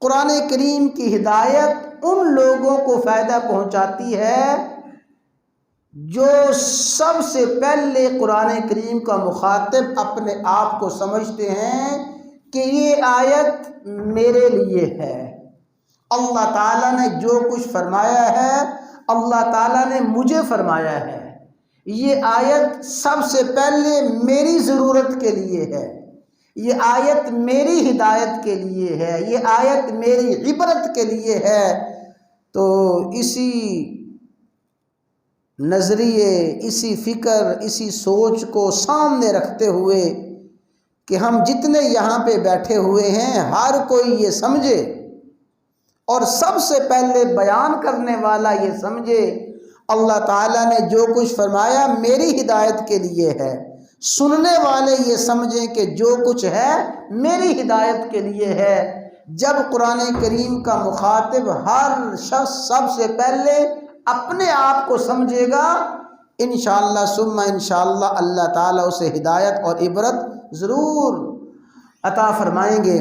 قرآن کریم کی ہدایت ان لوگوں کو فائدہ پہنچاتی ہے جو سب سے پہلے قرآن کریم کا مخاطب اپنے آپ کو سمجھتے ہیں کہ یہ آیت میرے لیے ہے۔ اللہ تعالیٰ نے جو کچھ فرمایا ہے اللہ تعالیٰ نے مجھے فرمایا ہے، یہ آیت سب سے پہلے میری ضرورت کے لیے ہے، یہ آیت میری ہدایت کے لیے ہے، یہ آیت میری عبرت کے لیے ہے۔ تو اسی نظریے، اسی فکر، اسی سوچ کو سامنے رکھتے ہوئے کہ ہم جتنے یہاں پہ بیٹھے ہوئے ہیں ہر کوئی یہ سمجھے اور سب سے پہلے بیان کرنے والا یہ سمجھے اللہ تعالیٰ نے جو کچھ فرمایا میری ہدایت کے لیے ہے، سننے والے یہ سمجھیں کہ جو کچھ ہے میری ہدایت کے لیے ہے۔ جب قرآن کریم کا مخاطب ہر شخص سب سے پہلے اپنے آپ کو سمجھے گا، انشاءاللہ ثم انشاءاللہ اللہ تعالیٰ اسے ہدایت اور عبرت ضرور عطا فرمائیں گے۔